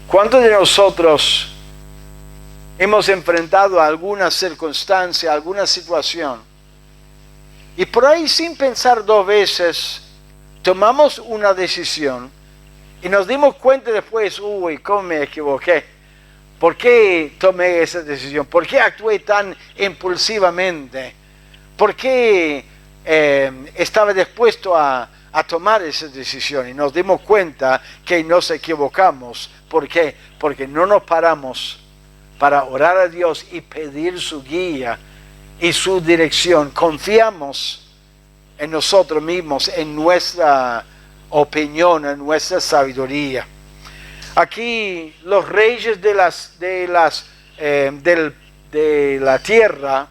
¿Cuántos de nosotros hemos enfrentado alguna circunstancia, alguna situación, y por ahí sin pensar dos veces tomamos una decisión y nos dimos cuenta después, uy, cómo me equivoqué? ¿Por qué tomé esa decisión? ¿Por qué actué tan impulsivamente? ¿Por qué estaba dispuesto a tomar esa decisión? Y nos dimos cuenta que nos equivocamos. ¿Por qué? Porque no nos paramos para orar a Dios y pedir su guía y su dirección. Confiamos en nosotros mismos, en nuestra opinión, en nuestra sabiduría. Aquí los reyes de la tierra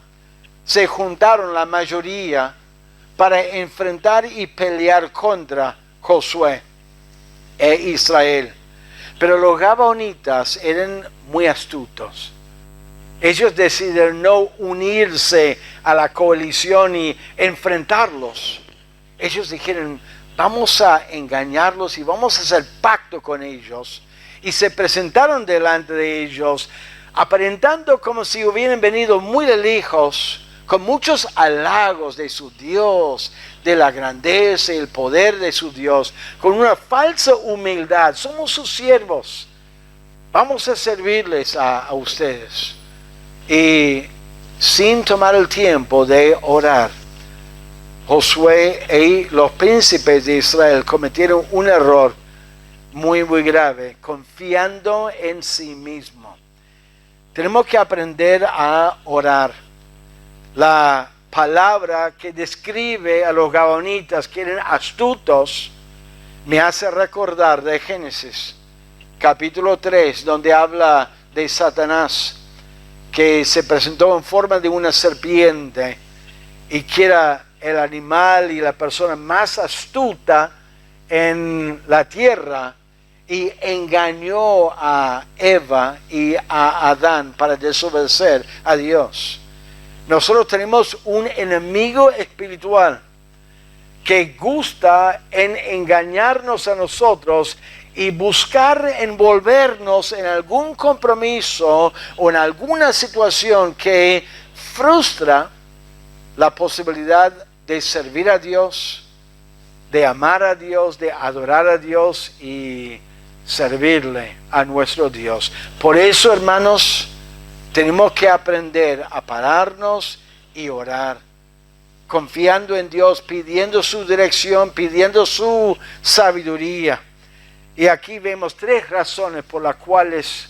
se juntaron, la mayoría, para enfrentar y pelear contra Josué e Israel. Pero los gabaonitas eran muy astutos. Ellos decidieron no unirse a la coalición y enfrentarlos. Ellos dijeron, vamos a engañarlos y vamos a hacer pacto con ellos. Y se presentaron delante de ellos, aparentando como si hubieran venido muy de lejos, con muchos halagos de su Dios, de la grandeza y el poder de su Dios, con una falsa humildad. Somos sus siervos, vamos a servirles a ustedes. Y sin tomar el tiempo de orar, Josué y los príncipes de Israel cometieron un error muy, muy grave, confiando en sí mismo. Tenemos que aprender a orar. La palabra que describe a los gabaonitas, que eran astutos, me hace recordar de Génesis, capítulo 3, donde habla de Satanás, que se presentó en forma de una serpiente y que era el animal y la persona más astuta en la tierra, y engañó a Eva y a Adán para desobedecer a Dios. Nosotros tenemos un enemigo espiritual que gusta en engañarnos a nosotros y buscar envolvernos en algún compromiso o en alguna situación que frustra la posibilidad de servir a Dios, de amar a Dios, de adorar a Dios y servirle a nuestro Dios. Por eso, hermanos, tenemos que aprender a pararnos y orar, confiando en Dios, pidiendo su dirección, pidiendo su sabiduría. Y aquí vemos 3 razones por las cuales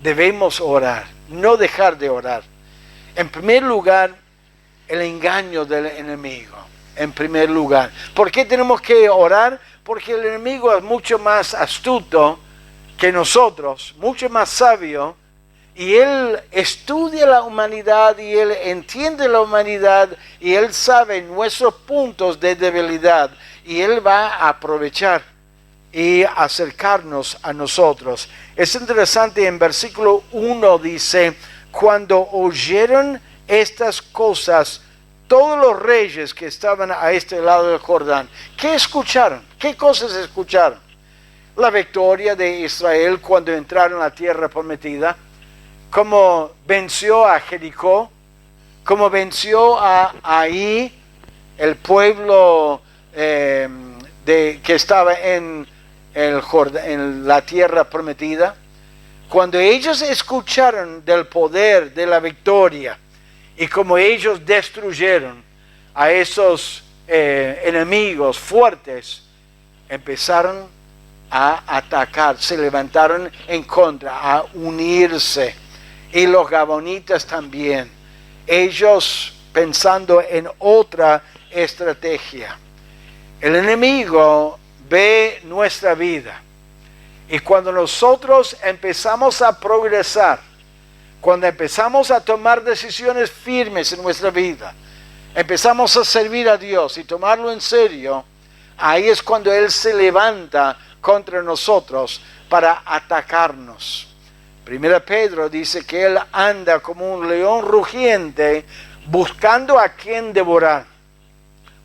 debemos orar, no dejar de orar. En primer lugar, el engaño del enemigo. En primer lugar, ¿por qué tenemos que orar? Porque el enemigo es mucho más astuto que nosotros, mucho más sabio, y él estudia la humanidad y él entiende la humanidad y él sabe nuestros puntos de debilidad y él va a aprovechar y acercarnos a nosotros. Es interesante, en versículo 1 dice, cuando oyeron estas cosas, todos los reyes que estaban a este lado del Jordán, ¿qué escucharon? ¿Qué cosas escucharon? La victoria de Israel cuando entraron a la tierra prometida, cómo venció a Jericó, cómo venció a Ai, el pueblo que estaba en la tierra prometida. Cuando ellos escucharon del poder de la victoria y como ellos destruyeron a esos enemigos fuertes, empezaron a atacar, se levantaron en contra, a unirse. Y los gabaonitas también, ellos pensando en otra estrategia. El enemigo ve nuestra vida, y cuando nosotros empezamos a progresar, cuando empezamos a tomar decisiones firmes en nuestra vida, empezamos a servir a Dios y tomarlo en serio, ahí es cuando Él se levanta contra nosotros para atacarnos. Primera Pedro dice que Él anda como un león rugiente buscando a quien devorar,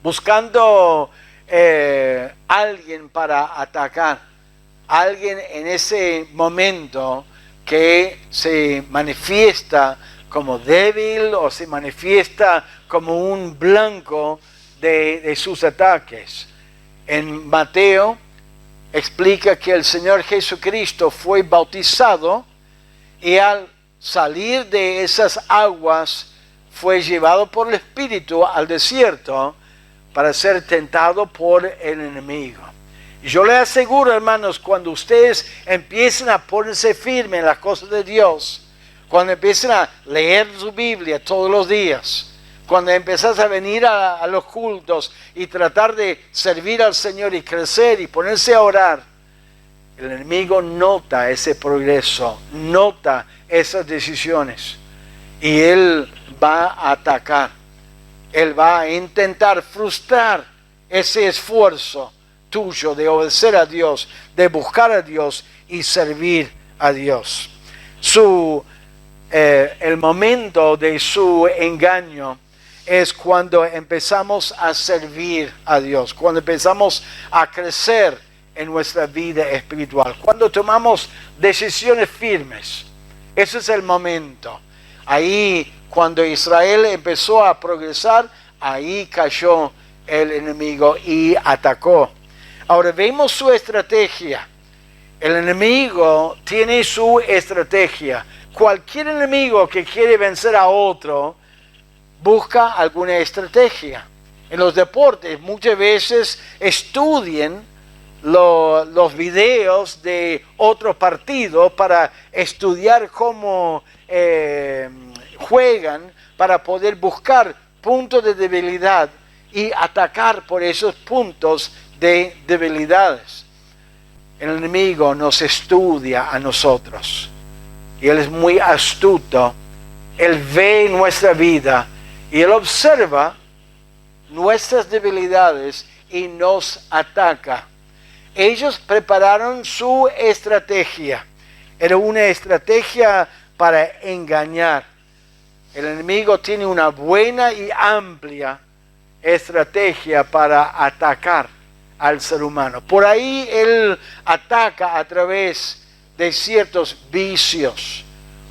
buscando alguien para atacar. alguien en ese momento que se manifiesta como débil o se manifiesta como un blanco de sus ataques. En Mateo explica que el Señor Jesucristo fue bautizado y al salir de esas aguas fue llevado por el Espíritu al desierto para ser tentado por el enemigo. Yo les aseguro, hermanos, cuando ustedes empiecen a ponerse firmes en las cosas de Dios, cuando empiecen a leer su Biblia todos los días, cuando empezás a venir a los cultos y tratar de servir al Señor y crecer y ponerse a orar, el enemigo nota ese progreso, nota esas decisiones y él va a atacar, él va a intentar frustrar ese esfuerzo tuyo de obedecer a Dios, de buscar a Dios y servir a Dios. El momento de su engaño es cuando empezamos a servir a Dios, cuando empezamos a crecer en nuestra vida espiritual, cuando tomamos decisiones firmes. Ese es el momento. Ahí, cuando Israel empezó a progresar, ahí cayó el enemigo y atacó. Ahora vemos su estrategia. El enemigo tiene su estrategia. Cualquier enemigo que quiere vencer a otro busca alguna estrategia. En los deportes muchas veces estudian los videos de otros partidos para estudiar cómo juegan, para poder buscar puntos de debilidad y atacar por esos puntos de debilidades. El enemigo nos estudia a nosotros y él es muy astuto. Él ve nuestra vida y él observa nuestras debilidades y nos ataca. Ellos prepararon su estrategia. Era una estrategia para engañar. El enemigo tiene una buena y amplia estrategia para atacar al ser humano. Por ahí él ataca a través de ciertos vicios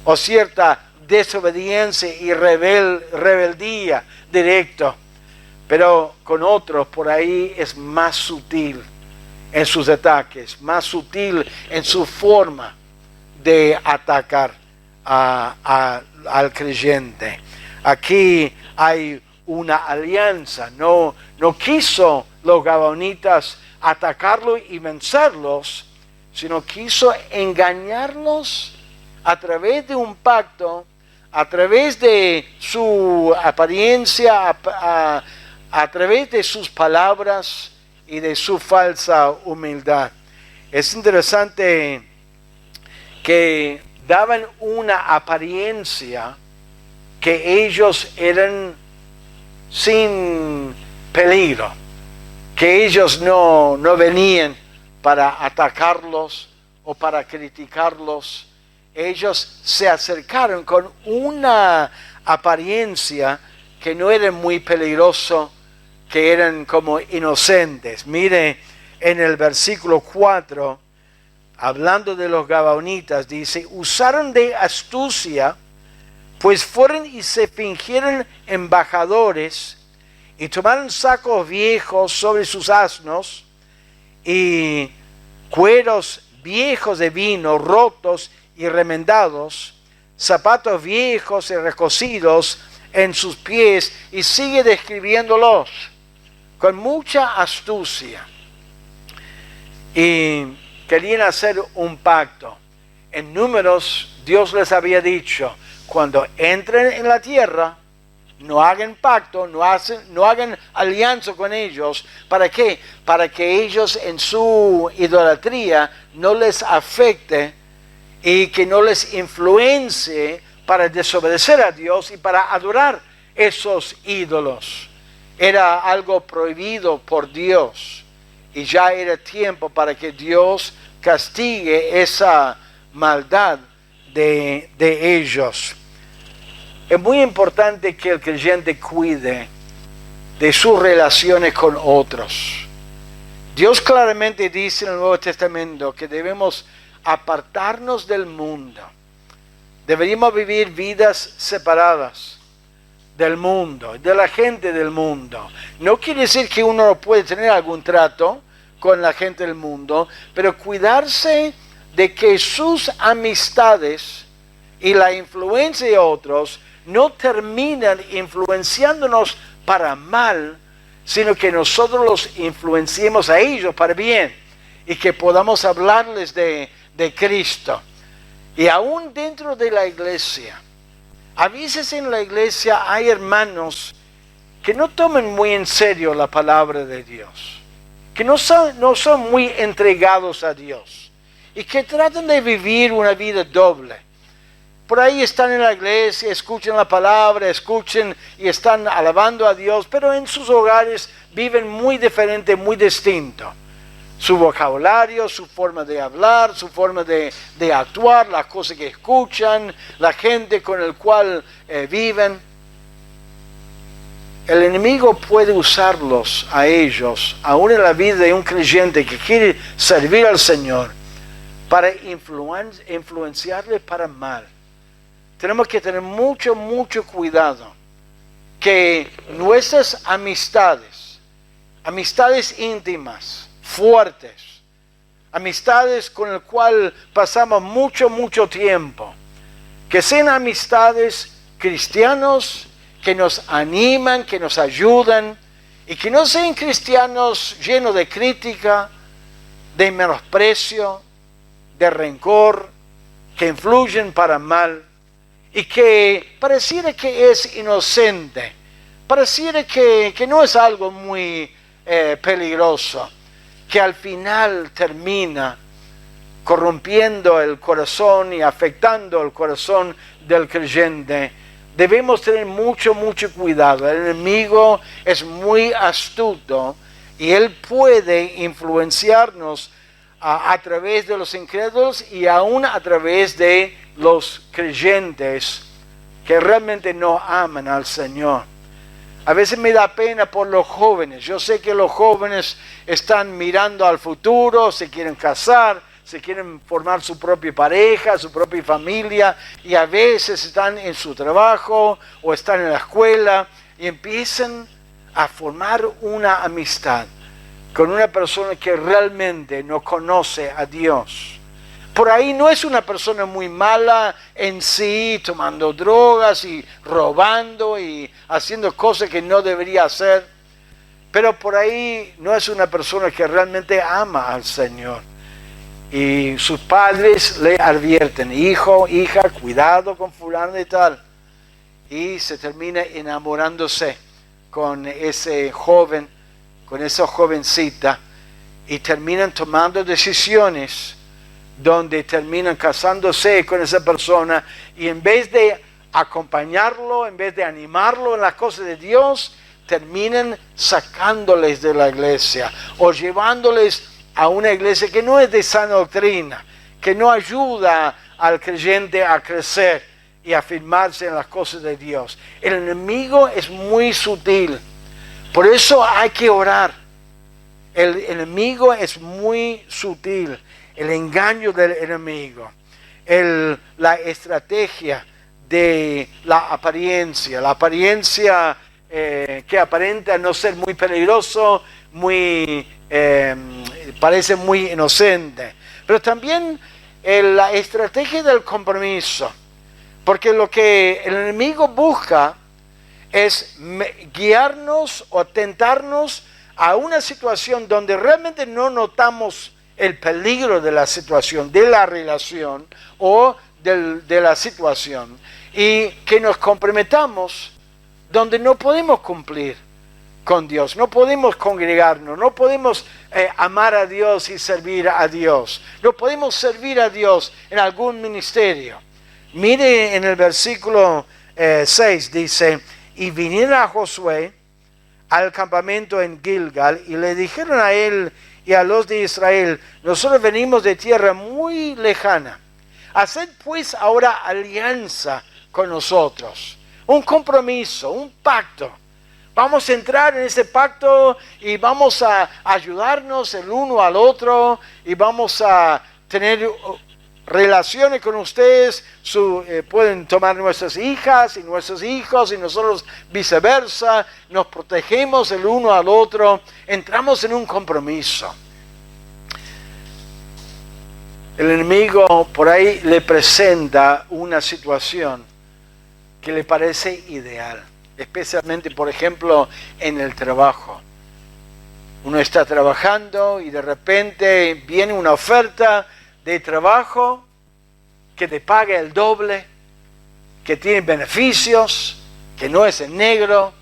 o cierta desobediencia y rebeldía directo. Pero con otros por ahí es más sutil en sus ataques, más sutil en su forma de atacar al creyente. Aquí hay una alianza. No quiso los gabaonitas atacarlo y vencerlos, sino quiso engañarlos a través de un pacto, a través de su apariencia, a través de sus palabras y de su falsa humildad. Es interesante que daban una apariencia que ellos eran sin peligro, que ellos no venían para atacarlos o para criticarlos. Ellos se acercaron con una apariencia que no era muy peligroso, que eran como inocentes. Mire en el versículo 4, hablando de los gabaonitas, dice: usaron de astucia, pues fueron y se fingieron embajadores y tomaron sacos viejos sobre sus asnos y cueros viejos de vino rotos y remendados, zapatos viejos y recocidos en sus pies, y sigue describiéndolos con mucha astucia. Y querían hacer un pacto. En Números Dios les había dicho: cuando entren en la tierra, no hagan pacto, no hagan alianza con ellos. ¿Para qué? Para que ellos en su idolatría no les afecte y que no les influencie para desobedecer a Dios y para adorar esos ídolos. Era algo prohibido por Dios y ya era tiempo para que Dios castigue esa maldad de ellos. Es muy importante que el creyente cuide de sus relaciones con otros, Dios claramente dice en el Nuevo Testamento que debemos apartarnos del mundo. Deberíamos vivir vidas separadas del mundo, de la gente del mundo. No quiere decir que uno no puede tener algún trato con la gente del mundo, pero cuidarse de que sus amistades y la influencia de otros no terminan influenciándonos para mal, sino que nosotros los influenciemos a ellos para bien y que podamos hablarles de Cristo. Y aún dentro de la iglesia, a veces en la iglesia hay hermanos que no toman muy en serio la palabra de Dios, que no son muy entregados a Dios y que tratan de vivir una vida doble. Por ahí están en la iglesia, escuchan la palabra, escuchan y están alabando a Dios, pero en sus hogares viven muy diferente, muy distinto. Su vocabulario, su forma de hablar, su forma de actuar, las cosas que escuchan, la gente con la cual viven. El enemigo puede usarlos a ellos, aún en la vida de un creyente que quiere servir al Señor, para influenciarles para mal. Tenemos que tener mucho cuidado que nuestras amistades íntimas, fuertes, amistades con las cuales pasamos mucho tiempo, que sean amistades cristianos que nos animan, que nos ayudan, y que no sean cristianos llenos de crítica, de menosprecio, de rencor, que influyen para mal, y que pareciera que es inocente, pareciera que no es algo muy peligroso, que al final termina corrompiendo el corazón y afectando el corazón del creyente. Debemos tener mucho cuidado. El enemigo es muy astuto y él puede influenciarnos a través de los incrédulos y aún a través de los creyentes que realmente no aman al Señor. A veces me da pena por los jóvenes. Yo sé que los jóvenes están mirando al futuro, se quieren casar, se quieren formar su propia pareja, su propia familia, y a veces están en su trabajo o están en la escuela y empiezan a formar una amistad con una persona que realmente no conoce a Dios. Por ahí no es una persona muy mala en sí, tomando drogas y robando y haciendo cosas que no debería hacer, pero por ahí no es una persona que realmente ama al Señor. Y sus padres le advierten: hijo, hija, cuidado con fulano y tal. Y se termina enamorándose con ese joven, con esa jovencita, y terminan tomando decisiones donde terminan casándose con esa persona, y en vez de acompañarlo, en vez de animarlo en las cosas de Dios, terminan sacándoles de la iglesia o llevándoles a una iglesia que no es de sana doctrina, que no ayuda al creyente a crecer y a afirmarse en las cosas de Dios. El enemigo es muy sutil, por eso hay que orar. El enemigo es muy sutil, el engaño del enemigo, la estrategia de la apariencia que aparenta no ser muy peligroso, parece muy inocente, pero también la estrategia del compromiso, porque lo que el enemigo busca es guiarnos o tentarnos a una situación donde realmente no notamos el peligro de la situación, de la relación o de la situación, y que nos comprometamos donde no podemos cumplir con Dios, no podemos congregarnos, no podemos amar a Dios y servir a Dios, no podemos servir a Dios en algún ministerio. Mire en el versículo 6, dice: y vinieron a Josué al campamento en Gilgal y le dijeron a él y a los de Israel: nosotros venimos de tierra muy lejana, haced pues ahora alianza con nosotros, un compromiso, un pacto, Vamos a entrar en ese pacto y vamos a ayudarnos el uno al otro y vamos a tener relaciones con ustedes. Pueden tomar nuestras hijas y nuestros hijos y nosotros viceversa. Nos protegemos el uno al otro. Entramos en un compromiso. El enemigo por ahí le presenta una situación que le parece ideal. Especialmente, por ejemplo, en el trabajo. Uno está trabajando y de repente viene una oferta de trabajo que te paga el doble, que tiene beneficios, que no es en negro,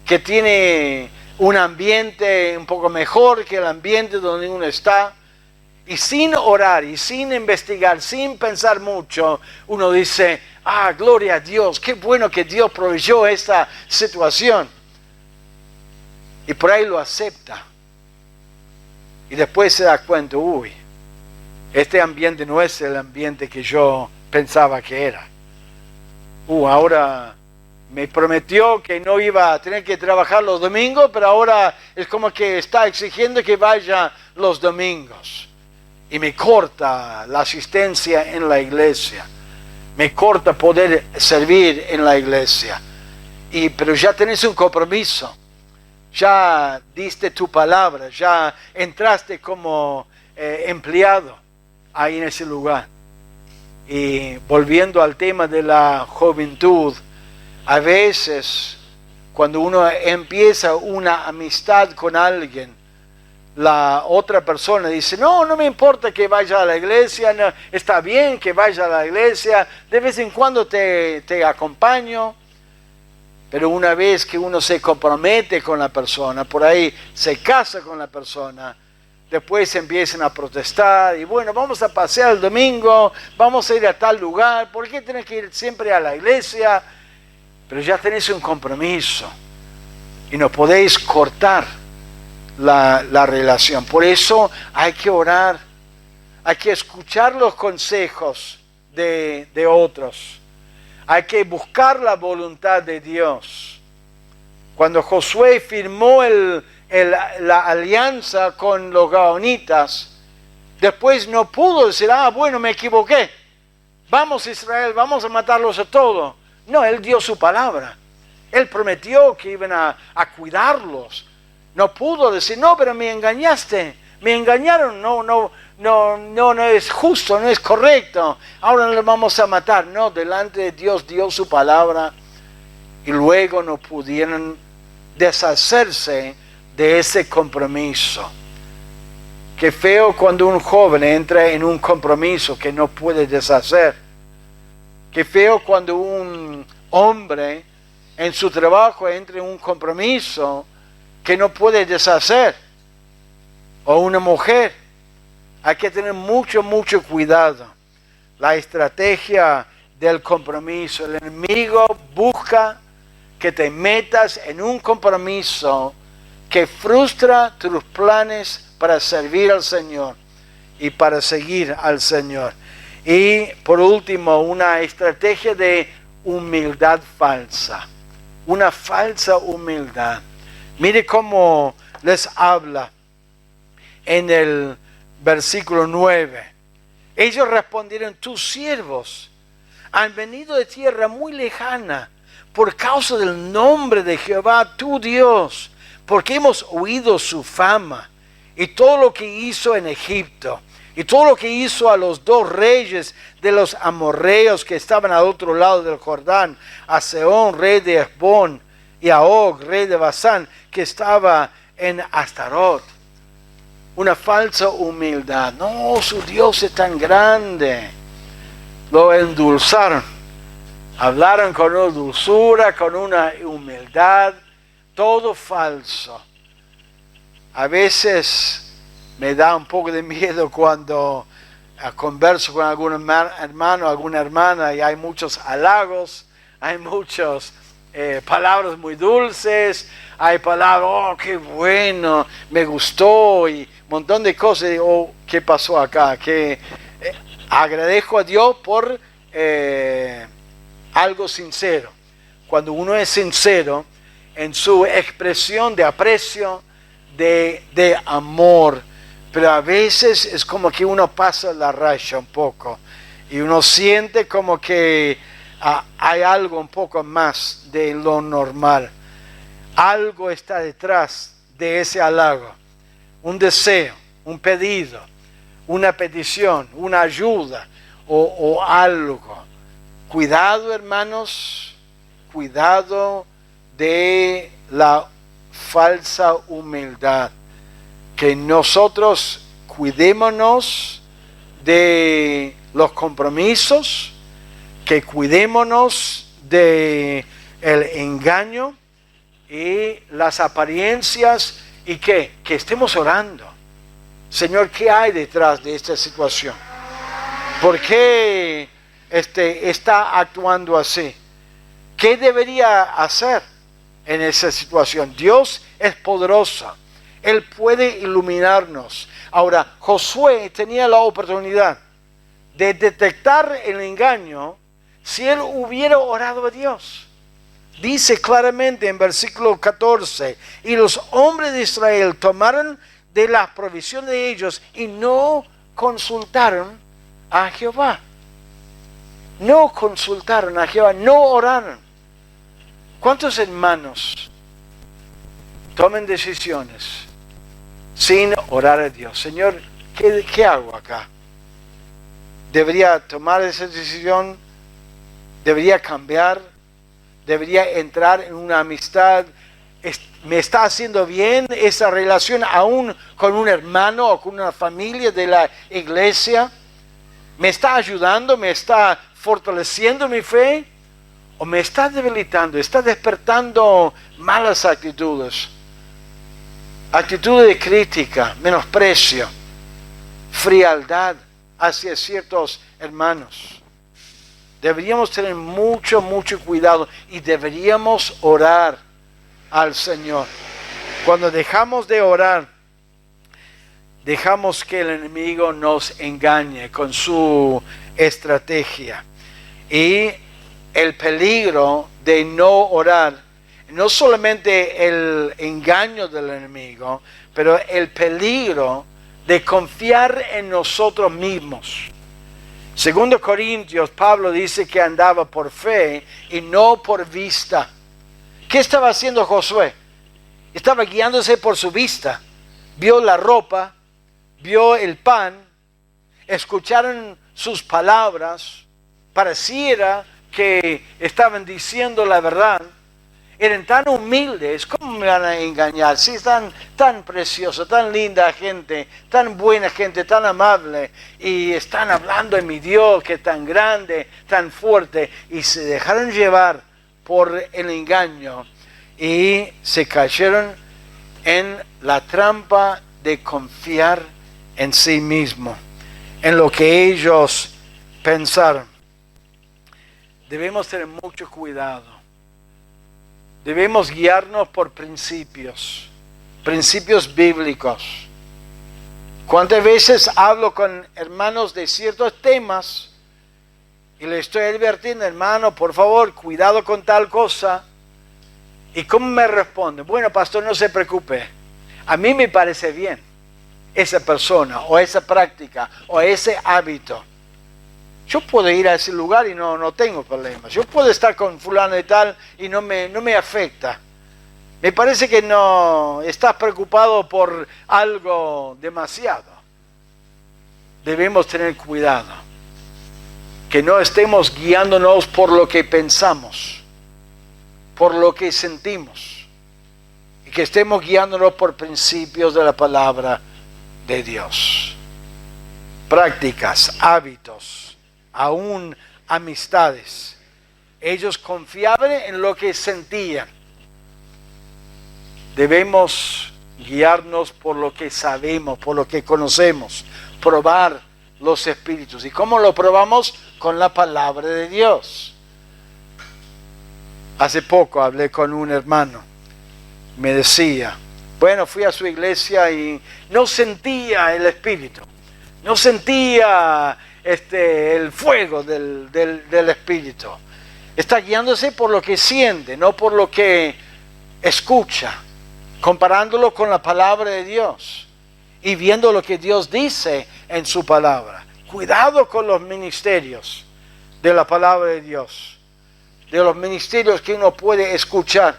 que tiene un ambiente un poco mejor que el ambiente donde uno está. Y sin orar y sin investigar, sin pensar mucho, uno dice, gloria a Dios, qué bueno que Dios proveyó esta situación. Y por ahí lo acepta. Y después se da cuenta, este ambiente no es el ambiente que yo pensaba que era. Ahora me prometió que no iba a tener que trabajar los domingos, pero ahora es como que está exigiendo que vaya los domingos. Y me corta la asistencia en la iglesia. Me corta poder servir en la iglesia. Pero ya tenés un compromiso. Ya diste tu palabra. Ya entraste como empleado ahí en ese lugar. Y volviendo al tema de la juventud, a veces cuando uno empieza una amistad con alguien, la otra persona dice, no me importa que vaya a la iglesia, no, está bien que vaya a la iglesia, de vez en cuando te acompaño. Pero una vez que uno se compromete con la persona, por ahí se casa con la persona, después empiezan a protestar y bueno, vamos a pasear el domingo, vamos a ir a tal lugar, ¿por qué tenés que ir siempre a la iglesia? Pero ya tenés un compromiso y no podéis cortar la relación. Por eso hay que orar, hay que escuchar los consejos de otros, hay que buscar la voluntad de Dios. Cuando Josué firmó la alianza con los gaonitas, después no pudo decir, bueno, me equivoqué, vamos Israel, vamos a matarlos a todos. No, él dio su palabra, él prometió que iban a cuidarlos. No pudo decir, no, pero me engañaste, me engañaron, no es justo, no es correcto, ahora le vamos a matar. No, delante de Dios dio su palabra y luego no pudieron deshacerse de ese compromiso. Qué feo cuando un joven entra en un compromiso que no puede deshacer. Qué feo cuando un hombre en su trabajo entra en un compromiso que no puede deshacer, o una mujer. Hay que tener mucho cuidado. La estrategia del compromiso. El enemigo busca que te metas en un compromiso que frustra tus planes para servir al Señor y para seguir al Señor. Y por último, una estrategia de humildad falsa. Una falsa humildad. Mire cómo les habla en el versículo 9. Ellos respondieron, tus siervos han venido de tierra muy lejana por causa del nombre de Jehová tu Dios, porque hemos oído su fama y todo lo que hizo en Egipto y todo lo que hizo a los dos reyes de los amorreos que estaban al otro lado del Jordán, a Sehón, rey de Hesbón, y a Og, rey de Basán, que estaba en Astarot. Una falsa humildad. No, su Dios es tan grande. Lo endulzaron. Hablaron con una dulzura, con una humildad. Todo falso. A veces me da un poco de miedo cuando converso con algún hermano, alguna hermana, y hay muchos halagos, hay muchos palabras muy dulces, hay palabras, qué bueno, me gustó, y un montón de cosas. ¿Qué pasó acá? Que agradezco a Dios por algo sincero. Cuando uno es sincero en su expresión de aprecio, de amor. Pero a veces es como que uno pasa la raya un poco y uno siente como que hay algo un poco más de lo normal. Algo está detrás de ese halago, un deseo, un pedido, una petición, una ayuda o algo. Cuidado, hermanos, cuidado de la falsa humildad. Que nosotros cuidémonos de los compromisos, que cuidémonos de el engaño y las apariencias, y que estemos orando. Señor, ¿qué hay detrás de esta situación? ¿Por qué está actuando así? ¿Qué debería hacer en esa situación? Dios es poderoso. Él puede iluminarnos. Ahora, Josué tenía la oportunidad de detectar el engaño si él hubiera orado a Dios. Dice claramente en versículo 14, y los hombres de Israel tomaron de las provisiones de ellos y no consultaron a Jehová. No consultaron a Jehová, no oraron. ¿Cuántos hermanos tomen decisiones sin orar a Dios? Señor, ¿qué hago acá? ¿Debería tomar esa decisión? ¿Debería cambiar? ¿Debería entrar en una amistad? ¿Me está haciendo bien esa relación aún con un hermano o con una familia de la iglesia? ¿Me está ayudando? ¿Me está fortaleciendo mi fe? ¿O me está debilitando? ¿Está despertando malas actitudes? Actitudes de crítica, menosprecio, frialdad hacia ciertos hermanos. Deberíamos tener mucho cuidado y deberíamos orar al Señor. Cuando dejamos de orar, dejamos que el enemigo nos engañe con su estrategia. Y el peligro de no orar, no solamente el engaño del enemigo, pero el peligro de confiar en nosotros mismos. Segundo Corintios, Pablo dice que andaba por fe y no por vista. ¿Qué estaba haciendo Josué? Estaba guiándose por su vista. Vio la ropa, vio el pan, escucharon sus palabras, pareciera que estaban diciendo la verdad. Eran tan humildes, ¿cómo me van a engañar? Si están tan preciosos, tan linda gente, tan buena gente, tan amable, y están hablando de mi Dios que es tan grande, tan fuerte, y se dejaron llevar por el engaño y se cayeron en la trampa de confiar en sí mismo, en lo que ellos pensaron. Debemos tener mucho cuidado. Debemos guiarnos por principios bíblicos. ¿Cuántas veces hablo con hermanos de ciertos temas y les estoy advirtiendo, hermano, por favor, cuidado con tal cosa? ¿Y cómo me responden? Bueno, pastor, no se preocupe. A mí me parece bien esa persona o esa práctica o ese hábito. Yo puedo ir a ese lugar y no tengo problemas. Yo puedo estar con fulano y tal y no me afecta. Me parece que no estás preocupado por algo demasiado. Debemos tener cuidado. Que no estemos guiándonos por lo que pensamos, por lo que sentimos. Y que estemos guiándonos por principios de la palabra de Dios. Prácticas, hábitos, aún amistades. Ellos confiaban en lo que sentían. Debemos guiarnos por lo que sabemos, por lo que conocemos, probar los espíritus. ¿Y cómo lo probamos? Con la palabra de Dios. Hace poco hablé con un hermano, me decía, bueno, fui a su iglesia y no sentía el espíritu, no sentía el fuego del espíritu. Está guiándose por lo que siente, no por lo que escucha, comparándolo con la palabra de Dios y viendo lo que Dios dice en su palabra. Cuidado con los ministerios de la palabra de Dios, de los ministerios que uno puede escuchar,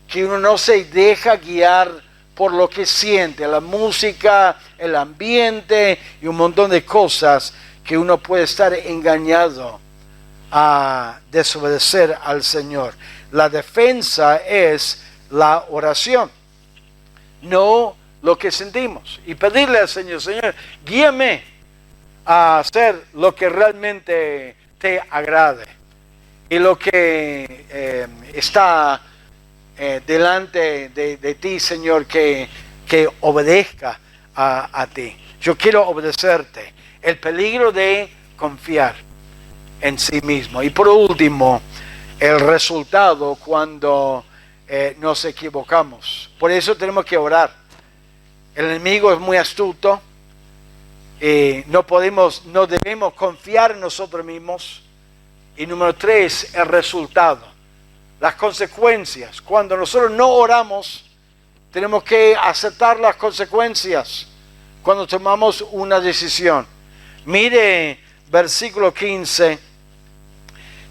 que uno no se deja guiar por lo que siente, la música, el ambiente y un montón de cosas que uno puede estar engañado a desobedecer al Señor. La defensa es la oración, no lo que sentimos. Y pedirle al Señor, Señor, guíame a hacer lo que realmente te agrade. Y lo que está delante de ti, Señor, que obedezca a ti. Yo quiero obedecerte. El peligro de confiar en sí mismo. Y por último, el resultado cuando nos equivocamos. Por eso tenemos que orar. El enemigo es muy astuto. No debemos confiar en nosotros mismos. Y número 3, el resultado, las consecuencias. Cuando nosotros no oramos, tenemos que aceptar las consecuencias cuando tomamos una decisión. Mire versículo 15,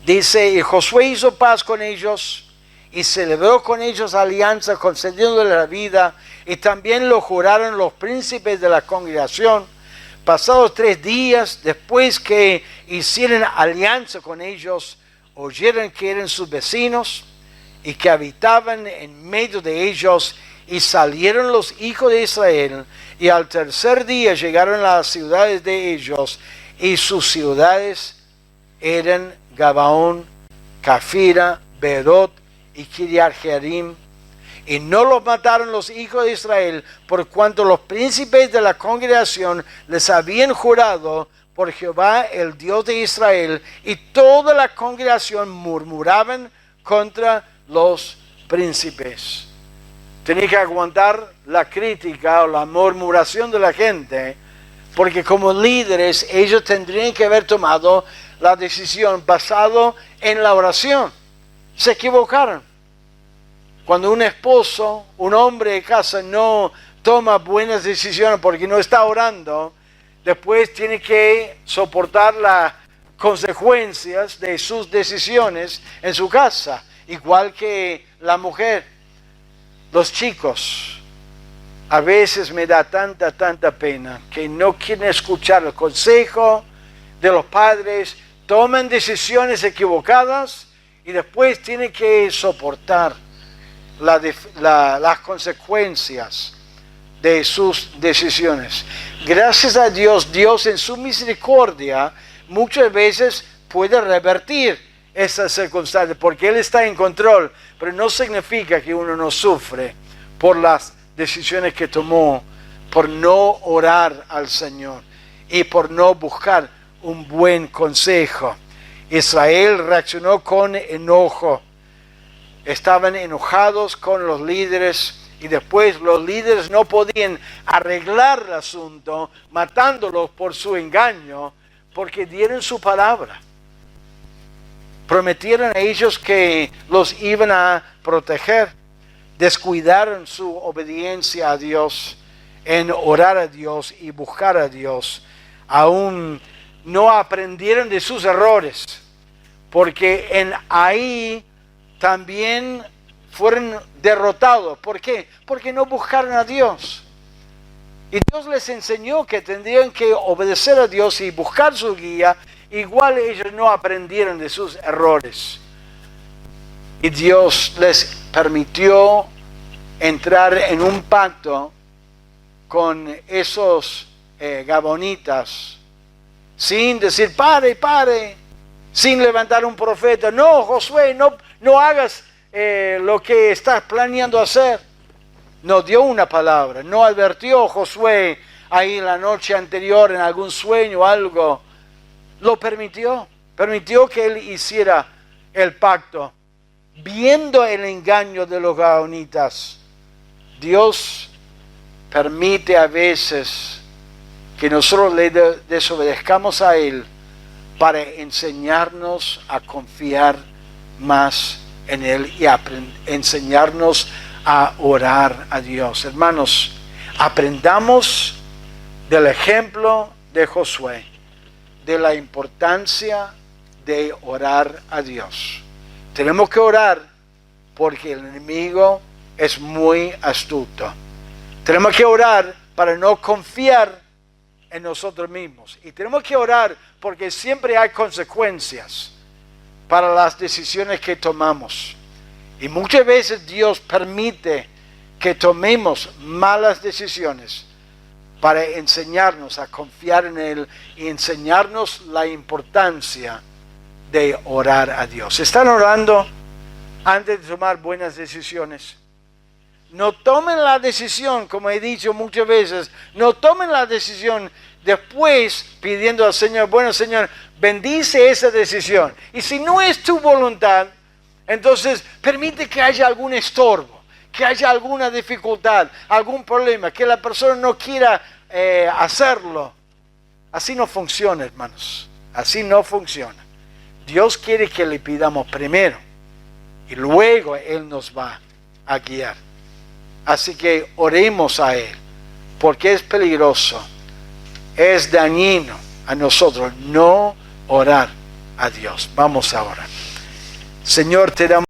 dice, y Josué hizo paz con ellos y celebró con ellos alianza, concediéndole la vida, y también lo juraron los príncipes de la congregación. Pasados 3 días, después que hicieron alianza con ellos, oyeron que eran sus vecinos y que habitaban en medio de ellos, y salieron los hijos de Israel, y al tercer día llegaron a las ciudades de ellos, y sus ciudades eran Gabaón, Cafira, Berot y Kiriat Jearim. Y no los mataron los hijos de Israel, por cuanto los príncipes de la congregación les habían jurado por Jehová, el Dios de Israel, y toda la congregación murmuraban contra los príncipes. Tenía que aguantar la crítica o la murmuración de la gente, porque como líderes ellos tendrían que haber tomado la decisión basado en la oración. Se equivocaron. Cuando un esposo, un hombre de casa no toma buenas decisiones porque no está orando, después tiene que soportar las consecuencias de sus decisiones en su casa, igual que la mujer. Los chicos, a veces me da tanta pena que no quieren escuchar el consejo de los padres, toman decisiones equivocadas y después tienen que soportar las consecuencias de sus decisiones. Gracias a Dios, Dios en su misericordia muchas veces puede revertir esas circunstancias porque Él está en control, pero no significa que uno no sufre por las decisiones que tomó, por no orar al Señor y por no buscar un buen consejo. Israel reaccionó con enojo. Estaban enojados con los líderes y después los líderes no podían arreglar el asunto matándolos por su engaño porque dieron su palabra. Prometieron a ellos que los iban a proteger. Descuidaron su obediencia a Dios en orar a Dios y buscar a Dios. Aún no aprendieron de sus errores porque ahí también fueron derrotados. ¿Por qué? Porque no buscaron a Dios. Y Dios les enseñó que tendrían que obedecer a Dios y buscar su guía. Igual ellos no aprendieron de sus errores. Y Dios les permitió entrar en un pacto con esos gabonitas, sin decir, pare, sin levantar un profeta. No, Josué, no hagas lo que estás planeando hacer. No dio una palabra, no advirtió Josué ahí la noche anterior en algún sueño o algo. Lo permitió que él hiciera el pacto, viendo el engaño de los gaonitas. Dios permite a veces que nosotros le desobedezcamos a Él para enseñarnos a confiar más en Él y enseñarnos a orar a Dios. Hermanos, aprendamos del ejemplo de Josué, de la importancia de orar a Dios. Tenemos que orar porque el enemigo es muy astuto. Tenemos que orar para no confiar en nosotros mismos. Y tenemos que orar porque siempre hay consecuencias para las decisiones que tomamos. Y muchas veces Dios permite que tomemos malas decisiones para enseñarnos a confiar en Él y enseñarnos la importancia de orar a Dios. ¿Están orando antes de tomar buenas decisiones? No tomen la decisión, como he dicho muchas veces, no tomen la decisión después pidiendo al Señor, bueno Señor, bendice esa decisión. Y si no es tu voluntad, entonces permite que haya algún estorbo, que haya alguna dificultad, algún problema, que la persona no quiera hacerlo. Así no funciona, hermanos. Así no funciona. Dios quiere que le pidamos primero y luego Él nos va a guiar. Así que oremos a Él, porque es peligroso, es dañino a nosotros no orar a Dios. Vamos a orar. Señor, te damos